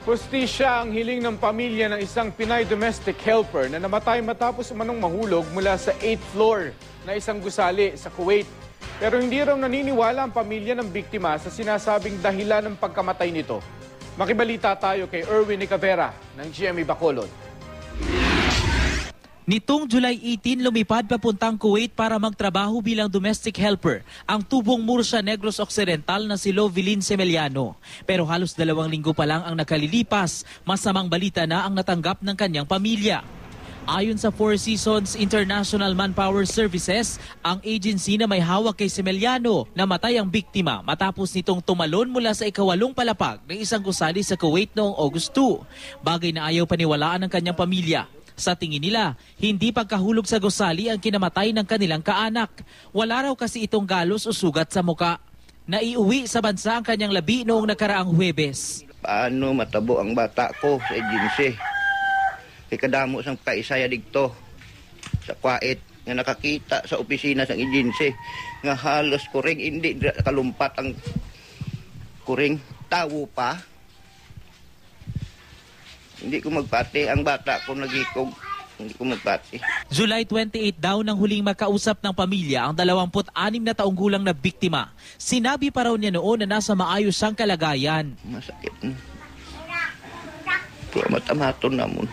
Hustisya ang hiling ng pamilya ng isang Pinay domestic helper na namatay matapos umanong mahulog mula sa 8th floor na isang gusali sa Kuwait. Pero hindi raw naniniwala ang pamilya ng biktima sa sinasabing dahilan ng pagkamatay nito. Makibalita tayo kay Erwin Nicavera ng GMA Bacolod. Nitong July 18, lumipad papuntang Kuwait para magtrabaho bilang domestic helper ang tubong Murcia Negros Occidental na si Lovelyn Semeliano. Pero halos 2 linggo pa lang ang nakalilipas, masamang balita na ang natanggap ng kanyang pamilya. Ayon sa Four Seasons International Manpower Services, ang agency na may hawak kay Semeliano, namatay ang biktima matapos nitong tumalon mula sa ika-8 palapag ng isang gusali sa Kuwait noong August 2. Bagay na ayaw paniwalaan ng kanyang pamilya. Sa tingin nila, hindi pagkahulog sa gusali ang kinamatay ng kanilang kaanak. Wala raw kasi itong galos o sugat sa muka. Naiuwi sa bansa ang kanyang labi noong nakaraang Huwebes. Paano matabo ang bata ko sa agency? Kadamo sang kaisaya dito sa Kuwait nga nakakita sa opisina ng agency nga halos kuring hindi kalumpat ang kuring tawo pa. Hindi ko magpati ang bata ko nagikog. Hindi ko magpati. July 28 daw nang huling makausap ng pamilya ang 26 na taong gulang na biktima. Sinabi pa raw niya noon na nasa maayos siyang kalagayan. Masakit na. Pero matamato namon.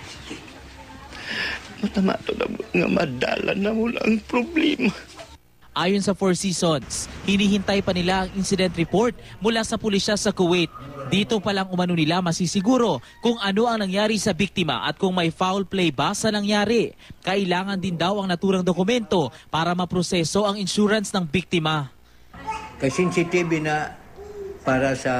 Matamato namon nga madala na mo lang problema. Ayon sa Four Seasons, hinihintay pa nila ang incident report mula sa pulisya sa Kuwait. Dito pa lang umano nila masisiguro kung ano ang nangyari sa biktima at kung may foul play ba sa nangyari. Kailangan din daw ang naturang dokumento para maproseso ang insurance ng biktima. Kasi sensitive na para sa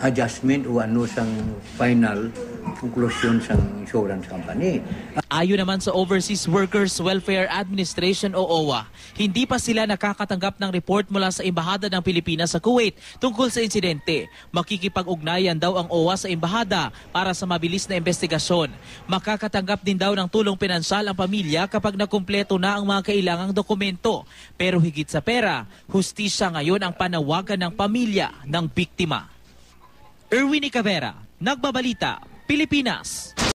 adjustment o ano sang final conclusion sang insurance company. Ayon naman sa Overseas Workers Welfare Administration o OWA, hindi pa sila nakakatanggap ng report mula sa Embahada ng Pilipinas sa Kuwait tungkol sa insidente. Makikipag-ugnayan daw ang OWA sa Embahada para sa mabilis na investigasyon. Makakatanggap din daw ng tulong pinansyal ang pamilya kapag nakumpleto na ang mga kailangang dokumento. Pero higit sa pera, hustisya ngayon ang panawagan ng pamilya ng biktima. Erwin Nicavera, Nagbabalita, Pilipinas.